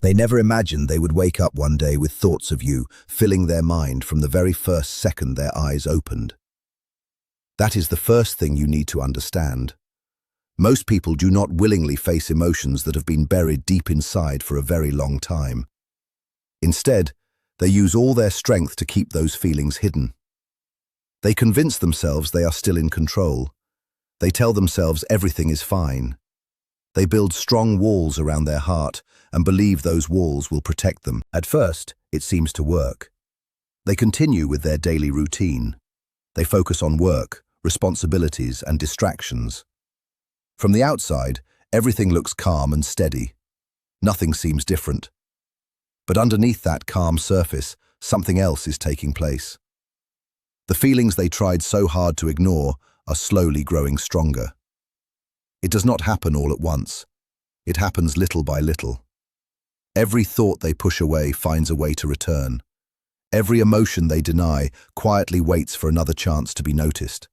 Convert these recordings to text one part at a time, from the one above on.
They never imagined they would wake up one day with thoughts of you filling their mind from the very first second their eyes opened. That is the first thing you need to understand. Most people do not willingly face emotions that have been buried deep inside for a very long time. Instead, they use all their strength to keep those feelings hidden. They convince themselves they are still in control. They tell themselves everything is fine. They build strong walls around their heart and believe those walls will protect them. At first, it seems to work. They continue with their daily routine. They focus on work, responsibilities, and distractions. From the outside, everything looks calm and steady. Nothing seems different. But underneath that calm surface, something else is taking place. The feelings they tried so hard to ignore are slowly growing stronger. It does not happen all at once. It happens little by little. Every thought they push away finds a way to return. Every emotion they deny quietly waits for another chance to be noticed.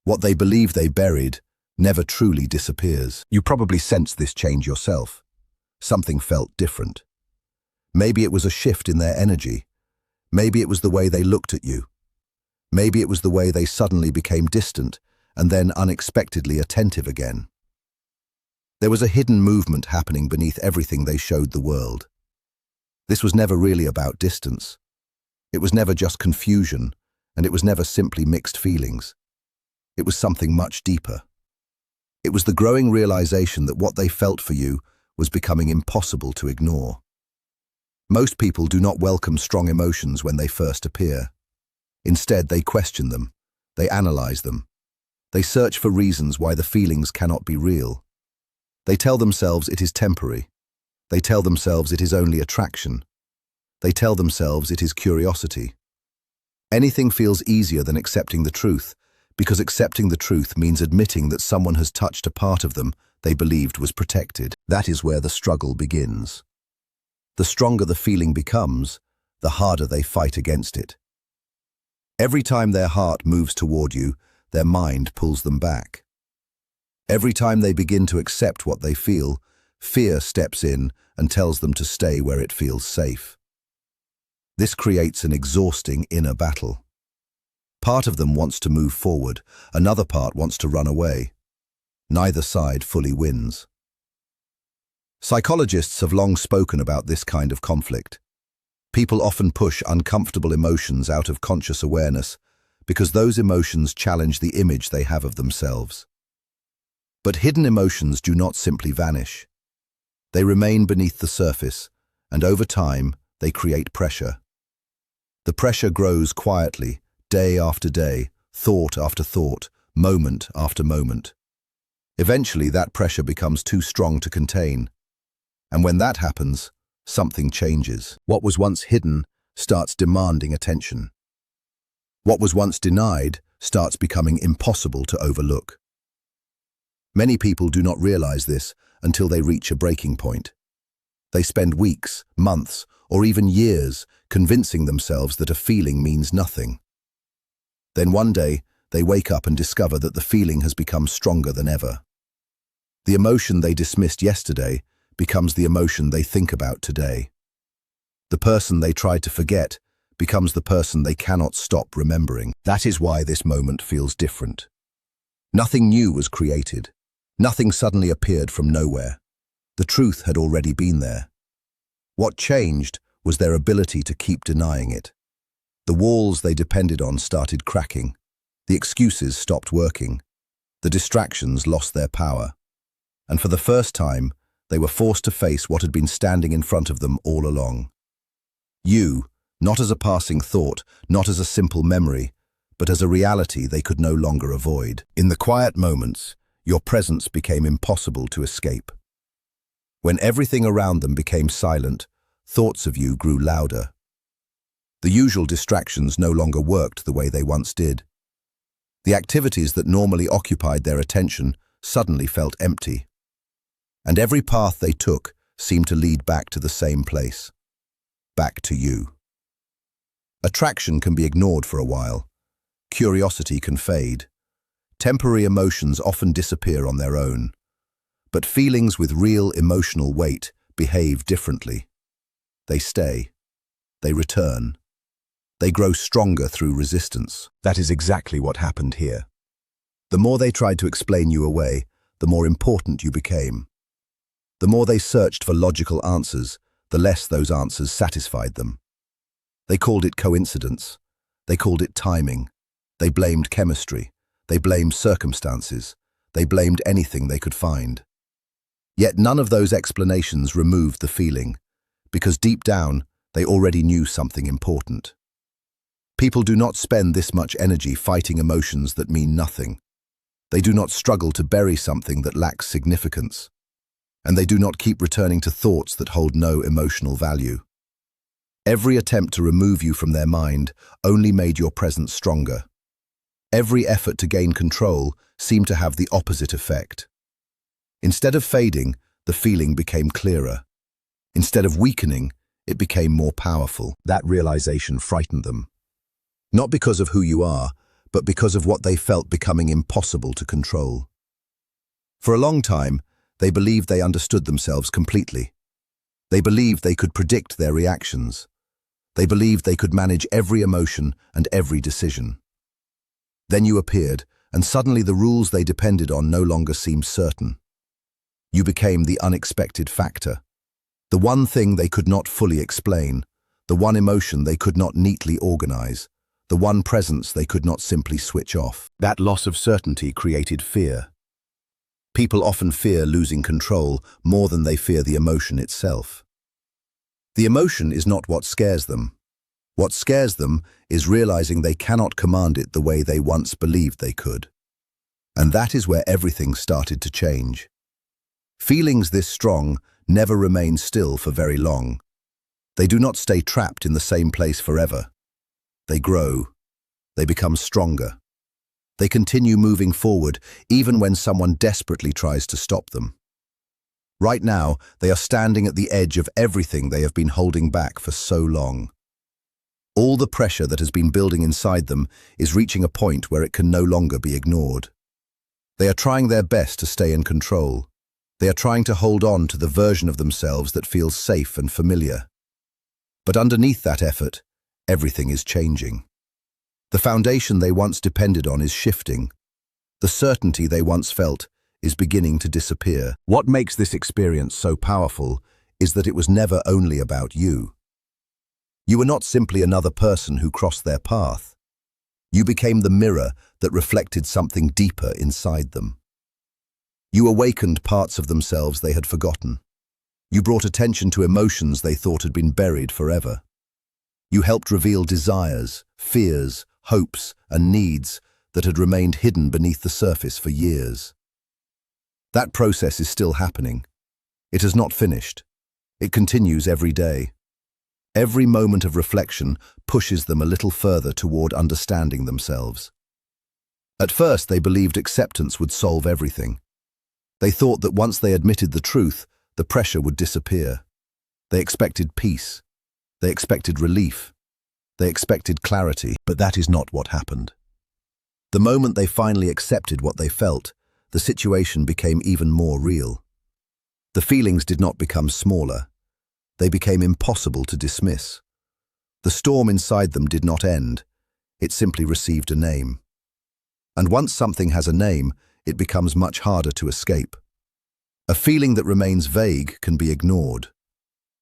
What they believe they buried never truly disappears. You probably sensed this change yourself. Something felt different. Maybe it was a shift in their energy. Maybe it was the way they looked at you. Maybe it was the way they suddenly became distant and then unexpectedly attentive again. There was a hidden movement happening beneath everything they showed the world. This was never really about distance. It was never just confusion, and it was never simply mixed feelings. It was something much deeper. It was the growing realization that what they felt for you was becoming impossible to ignore. Most people do not welcome strong emotions when they first appear. Instead, they question them. They analyze them. They search for reasons why the feelings cannot be real. They tell themselves it is temporary. They tell themselves it is only attraction. They tell themselves it is curiosity. Anything feels easier than accepting the truth, because accepting the truth means admitting that someone has touched a part of them they believed was protected. That is where the struggle begins. The stronger the feeling becomes, the harder they fight against it. Every time their heart moves toward you, their mind pulls them back. Every time they begin to accept what they feel, fear steps in and tells them to stay where it feels safe. This creates an exhausting inner battle. Part of them wants to move forward, another part wants to run away. Neither side fully wins. Psychologists have long spoken about this kind of conflict. People often push uncomfortable emotions out of conscious awareness because those emotions challenge the image they have of themselves. But hidden emotions do not simply vanish. They remain beneath the surface, and over time, they create pressure. The pressure grows quietly, day after day, thought after thought, moment after moment. Eventually, that pressure becomes too strong to contain. And when that happens, something changes. What was once hidden starts demanding attention. What was once denied starts becoming impossible to overlook. Many people do not realize this until they reach a breaking point. They spend weeks, months, or even years convincing themselves that a feeling means nothing. Then one day, they wake up and discover that the feeling has become stronger than ever. The emotion they dismissed yesterday becomes the emotion they think about today. The person they tried to forget becomes the person they cannot stop remembering. That is why this moment feels different. Nothing new was created. Nothing suddenly appeared from nowhere. The truth had already been there. What changed was their ability to keep denying it. The walls they depended on started cracking. The excuses stopped working. The distractions lost their power. And for the first time, they were forced to face what had been standing in front of them all along. You, not as a passing thought, not as a simple memory, but as a reality they could no longer avoid. In the quiet moments, your presence became impossible to escape. When everything around them became silent, thoughts of you grew louder. The usual distractions no longer worked the way they once did. The activities that normally occupied their attention suddenly felt empty. And every path they took seemed to lead back to the same place. Back to you. Attraction can be ignored for a while. Curiosity can fade. Temporary emotions often disappear on their own. But feelings with real emotional weight behave differently. They stay. They return. They grow stronger through resistance. That is exactly what happened here. The more they tried to explain you away, the more important you became. The more they searched for logical answers, the less those answers satisfied them. They called it coincidence. They called it timing. They blamed chemistry. They blamed circumstances. They blamed anything they could find. Yet none of those explanations removed the feeling, because deep down, they already knew something important. People do not spend this much energy fighting emotions that mean nothing. They do not struggle to bury something that lacks significance. And they do not keep returning to thoughts that hold no emotional value. Every attempt to remove you from their mind only made your presence stronger. Every effort to gain control seemed to have the opposite effect. Instead of fading, the feeling became clearer. Instead of weakening, it became more powerful. That realization frightened them. Not because of who you are, but because of what they felt becoming impossible to control. For a long time, they believed they understood themselves completely. They believed they could predict their reactions. They believed they could manage every emotion and every decision. Then you appeared, and suddenly the rules they depended on no longer seemed certain. You became the unexpected factor, the one thing they could not fully explain, the one emotion they could not neatly organize, the one presence they could not simply switch off. That loss of certainty created fear. People often fear losing control more than they fear the emotion itself. The emotion is not what scares them. What scares them is realizing they cannot command it the way they once believed they could. And that is where everything started to change. Feelings this strong never remain still for very long. They do not stay trapped in the same place forever. They grow. They become stronger. They continue moving forward even when someone desperately tries to stop them. Right now, they are standing at the edge of everything they have been holding back for so long. All the pressure that has been building inside them is reaching a point where it can no longer be ignored. They are trying their best to stay in control. They are trying to hold on to the version of themselves that feels safe and familiar. But underneath that effort, everything is changing. The foundation they once depended on is shifting. The certainty they once felt is beginning to disappear. What makes this experience so powerful is that it was never only about you. You were not simply another person who crossed their path. You became the mirror that reflected something deeper inside them. You awakened parts of themselves they had forgotten. You brought attention to emotions they thought had been buried forever. You helped reveal desires, fears, hopes, and needs that had remained hidden beneath the surface for years. That process is still happening. It has not finished. It continues every day. Every moment of reflection pushes them a little further toward understanding themselves. At first, they believed acceptance would solve everything. They thought that once they admitted the truth, the pressure would disappear. They expected peace. They expected relief. They expected clarity, but that is not what happened. The moment they finally accepted what they felt, the situation became even more real. The feelings did not become smaller. They became impossible to dismiss. The storm inside them did not end. It simply received a name. And once something has a name, it becomes much harder to escape. A feeling that remains vague can be ignored.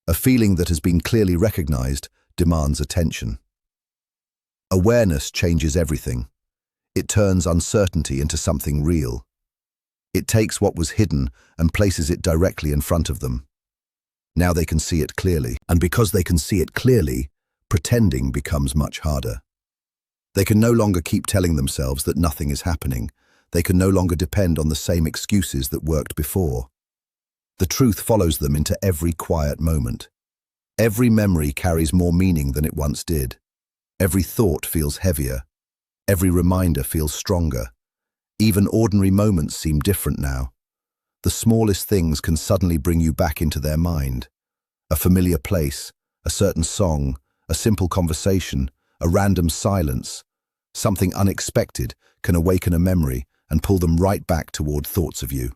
A feeling that has been clearly recognized demands attention. Awareness changes everything. It turns uncertainty into something real. It takes what was hidden and places it directly in front of them. Now they can see it clearly, and because they can see it clearly, pretending becomes much harder. They can no longer keep telling themselves that nothing is happening. They can no longer depend on the same excuses that worked before. The truth follows them into every quiet moment. Every memory carries more meaning than it once did. Every thought feels heavier. Every reminder feels stronger. Even ordinary moments seem different now. The smallest things can suddenly bring you back into their mind. A familiar place, a certain song, a simple conversation, a random silence. Something unexpected can awaken a memory and pull them right back toward thoughts of you.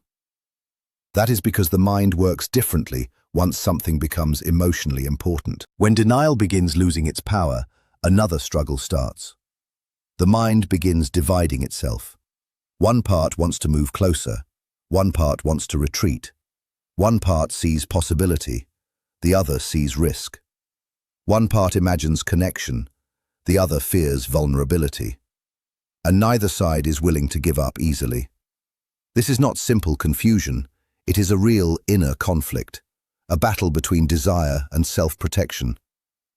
That is because the mind works differently once something becomes emotionally important. When denial begins losing its power, another struggle starts. The mind begins dividing itself. One part wants to move closer, one part wants to retreat. One part sees possibility, the other sees risk. One part imagines connection, the other fears vulnerability. And neither side is willing to give up easily. This is not simple confusion, it is a real inner conflict, a battle between desire and self-protection,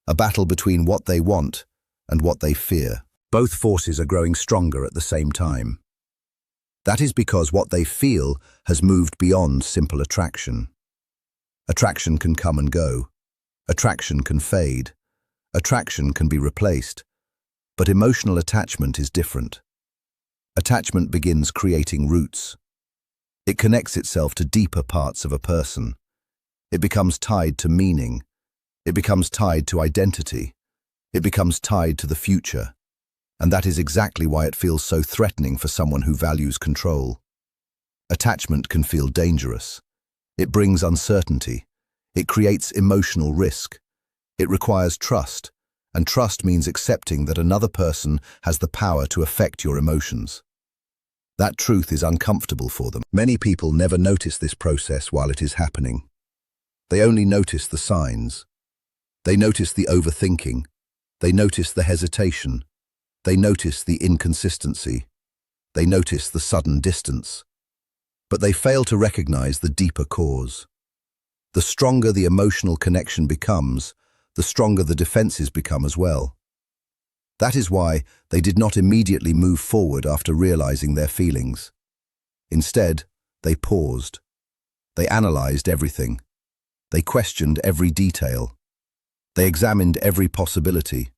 a battle between what they want and what they fear. Both forces are growing stronger at the same time. That is because what they feel has moved beyond simple attraction. Attraction can come and go. Attraction can fade. Attraction can be replaced. But emotional attachment is different. Attachment begins creating roots. It connects itself to deeper parts of a person. It becomes tied to meaning. It becomes tied to identity. It becomes tied to the future. And that is exactly why it feels so threatening for someone who values control. Attachment can feel dangerous. It brings uncertainty. It creates emotional risk. It requires trust, and trust means accepting that another person has the power to affect your emotions. That truth is uncomfortable for them. Many people never notice this process while it is happening. They only notice the signs. They notice the overthinking. They notice the hesitation. They notice the inconsistency. They notice the sudden distance. But they fail to recognize the deeper cause. The stronger the emotional connection becomes, the stronger the defenses become as well. That is why they did not immediately move forward after realizing their feelings. Instead, they paused. They analyzed everything. They questioned every detail. They examined every possibility.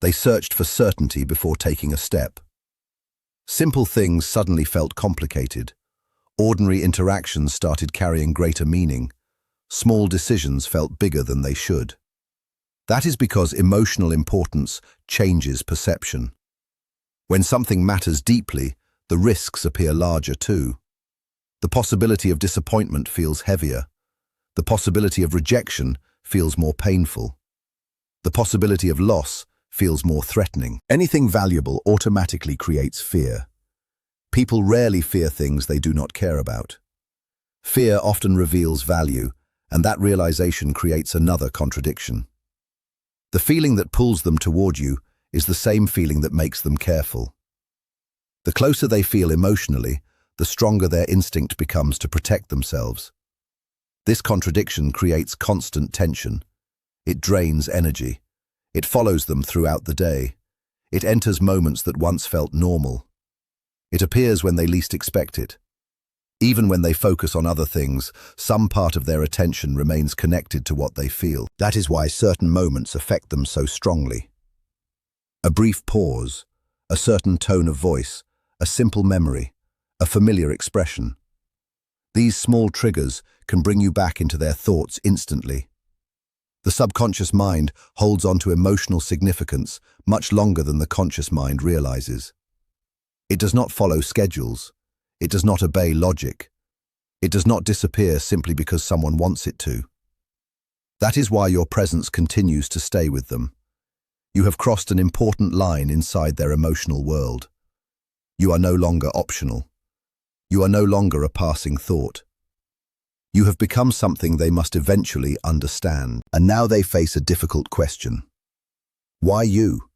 They searched for certainty before taking a step. Simple things suddenly felt complicated. Ordinary interactions started carrying greater meaning. Small decisions felt bigger than they should. That is because emotional importance changes perception. When something matters deeply, the risks appear larger too. The possibility of disappointment feels heavier. The possibility of rejection feels more painful. The possibility of loss feels more threatening. Anything valuable automatically creates fear. People rarely fear things they do not care about. Fear often reveals value, and that realization creates another contradiction. The feeling that pulls them toward you is the same feeling that makes them careful. The closer they feel emotionally, the stronger their instinct becomes to protect themselves. This contradiction creates constant tension. It drains energy. It follows them throughout the day. It enters moments that once felt normal. It appears when they least expect it. Even when they focus on other things, some part of their attention remains connected to what they feel. That is why certain moments affect them so strongly. A brief pause, a certain tone of voice, a simple memory, a familiar expression. These small triggers can bring you back into their thoughts instantly. The subconscious mind holds on to emotional significance much longer than the conscious mind realizes. It does not follow schedules. It does not obey logic. It does not disappear simply because someone wants it to. That is why your presence continues to stay with them. You have crossed an important line inside their emotional world. You are no longer optional. You are no longer a passing thought. You have become something they must eventually understand, and now they face a difficult question. Why you?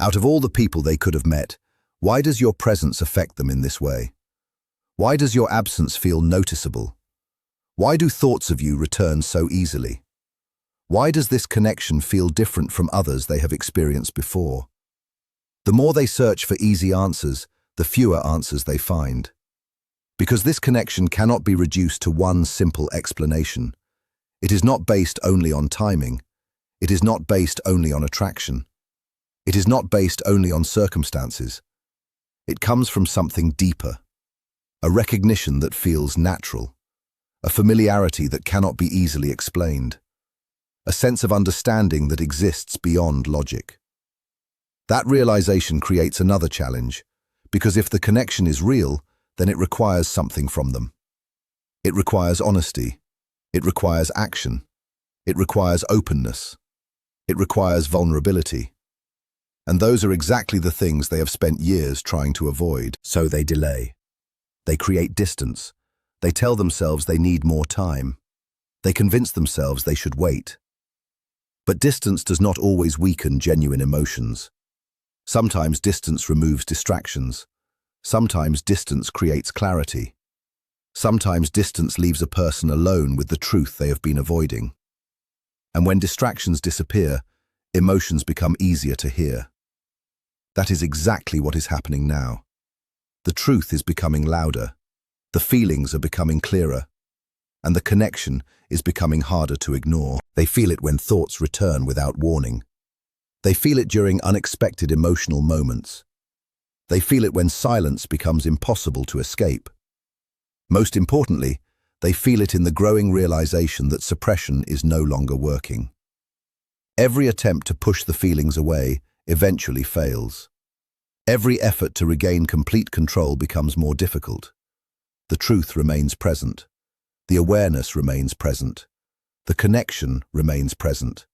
Out of all the people they could have met, why does your presence affect them in this way? Why does your absence feel noticeable? Why do thoughts of you return so easily? Why does this connection feel different from others they have experienced before? The more they search for easy answers, the fewer answers they find. Because this connection cannot be reduced to one simple explanation. It is not based only on timing. It is not based only on attraction. It is not based only on circumstances. It comes from something deeper, a recognition that feels natural, a familiarity that cannot be easily explained, a sense of understanding that exists beyond logic. That realization creates another challenge, because if the connection is real, then it requires something from them. It requires honesty, It requires action. It requires openness. It requires vulnerability. And those are exactly the things they have spent years trying to avoid. So they delay. They create distance. They tell themselves they need more time. They convince themselves they should wait. But distance does not always weaken genuine emotions. Sometimes distance removes distractions. Sometimes distance creates clarity. Sometimes distance leaves a person alone with the truth they have been avoiding. And when distractions disappear, emotions become easier to hear. That is exactly what is happening now. The truth is becoming louder, the feelings are becoming clearer, and the connection is becoming harder to ignore. They feel it when thoughts return without warning. They feel it during unexpected emotional moments. They feel it when silence becomes impossible to escape. Most importantly, they feel it in the growing realization that suppression is no longer working. Every attempt to push the feelings away eventually fails. Every effort to regain complete control becomes more difficult. The truth remains present. The awareness remains present. The connection remains present.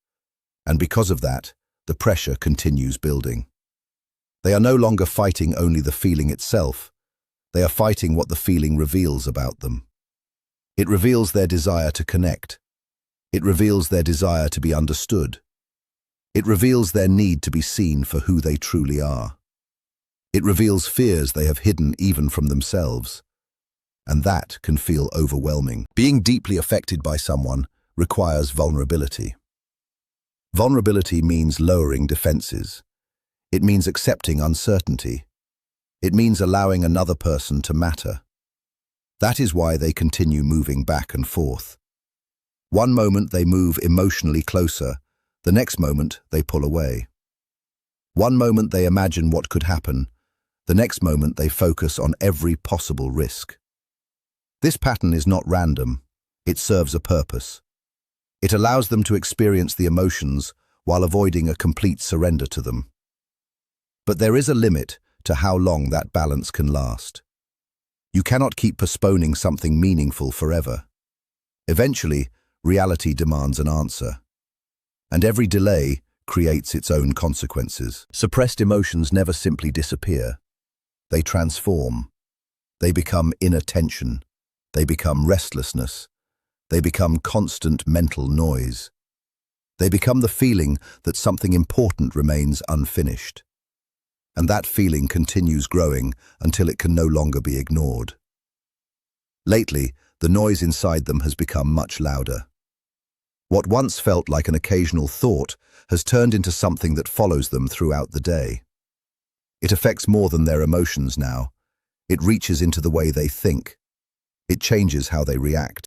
And because of that, the pressure continues building. They are no longer fighting only the feeling itself. They are fighting what the feeling reveals about them. It reveals their desire to connect. It reveals their desire to be understood. It reveals their need to be seen for who they truly are. It reveals fears they have hidden even from themselves. And that can feel overwhelming. Being deeply affected by someone requires vulnerability. Vulnerability means lowering defenses. It means accepting uncertainty. It means allowing another person to matter. That is why they continue moving back and forth. One moment they move emotionally closer, the next moment they pull away. One moment they imagine what could happen, the next moment they focus on every possible risk. This pattern is not random, it serves a purpose. It allows them to experience the emotions while avoiding a complete surrender to them. But there is a limit to how long that balance can last. You cannot keep postponing something meaningful forever. Eventually, reality demands an answer. And every delay creates its own consequences. Suppressed emotions never simply disappear. They transform. They become inner tension. They become restlessness. They become constant mental noise. They become the feeling that something important remains unfinished. And that feeling continues growing until it can no longer be ignored. Lately, the noise inside them has become much louder. What once felt like an occasional thought has turned into something that follows them throughout the day. It affects more than their emotions now. It reaches into the way they think. It changes how they react.